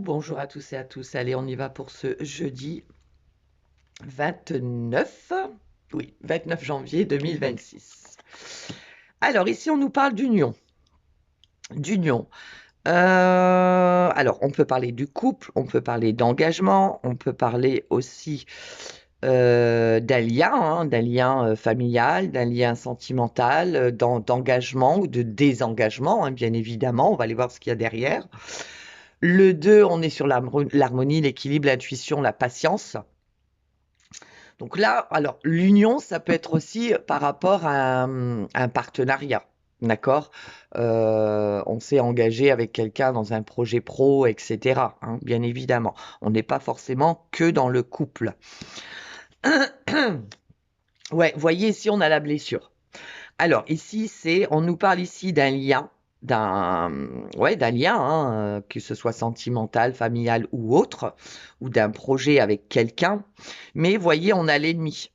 Bonjour à tous et à tous. Allez, on y va pour ce jeudi 29, oui, 29 janvier 2026. Alors, ici, on nous parle d'union. D'union. Alors, on peut parler du couple, on peut parler d'engagement, on peut parler aussi d'un lien, d'un lien familial, d'un lien sentimental, d'engagement ou de désengagement, bien évidemment. On va aller voir ce qu'il y a derrière. Le 2, on est sur l'harmonie, l'équilibre, l'intuition, la patience. Donc là, alors l'union, ça peut être aussi par rapport à un partenariat, d'accord? On s'est engagé avec quelqu'un dans un projet pro, etc., bien évidemment. On n'est pas forcément que dans le couple. Ouais, voyez, ici, on a la blessure. Alors, ici, on nous parle ici d'un lien, d'un lien, que ce soit sentimental, familial ou autre, ou d'un projet avec quelqu'un. Mais voyez, on a l'ennemi.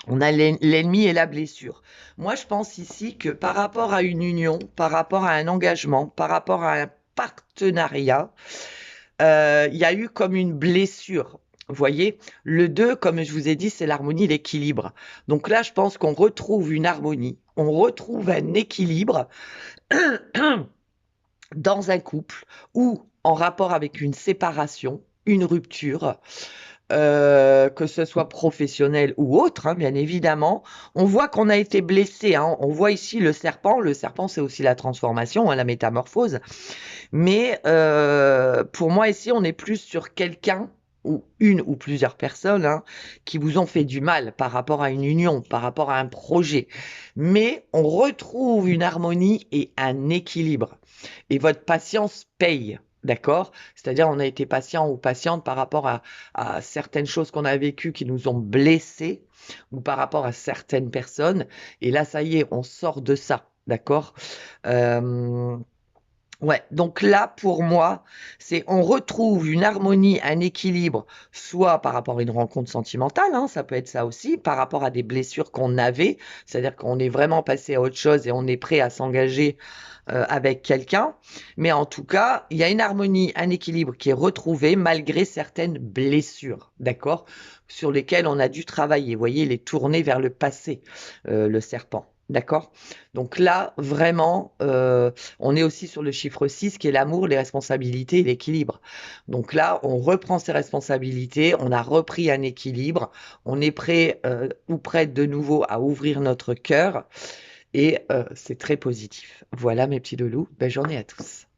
On a l'ennemi et la blessure. Moi, je pense ici que par rapport à une union, par rapport à un engagement, par rapport à un partenariat, il y a eu comme une blessure. Vous voyez, le 2, comme je vous ai dit, c'est l'harmonie, l'équilibre. Donc là, je pense qu'on retrouve une harmonie, on retrouve un équilibre dans un couple ou en rapport avec une séparation, une rupture, que ce soit professionnel ou autre, bien évidemment. On voit qu'on a été blessé. On voit ici le serpent. Le serpent, c'est aussi la transformation, la métamorphose. Mais pour moi, ici, on est plus sur quelqu'un ou une ou plusieurs personnes qui vous ont fait du mal par rapport à une union, par rapport à un projet. Mais on retrouve une harmonie et un équilibre. Et votre patience paye. D'accord? C'est-à-dire, on a été patient ou patiente par rapport à certaines choses qu'on a vécues qui nous ont blessés ou par rapport à certaines personnes. Et là, ça y est, on sort de ça. D'accord? Ouais, donc là, pour moi, on retrouve une harmonie, un équilibre, soit par rapport à une rencontre sentimentale, ça peut être ça aussi, par rapport à des blessures qu'on avait, c'est-à-dire qu'on est vraiment passé à autre chose et on est prêt à s'engager avec quelqu'un. Mais en tout cas, il y a une harmonie, un équilibre qui est retrouvé malgré certaines blessures, d'accord, sur lesquelles on a dû travailler. Vous voyez, il est tourné vers le passé, le serpent. D'accord? Donc là, vraiment, on est aussi sur le chiffre 6 qui est l'amour, les responsabilités et l'équilibre. Donc là, on reprend ses responsabilités, on a repris un équilibre, on est prêt ou prête de nouveau à ouvrir notre cœur et c'est très positif. Voilà mes petits loulous, belle journée à tous.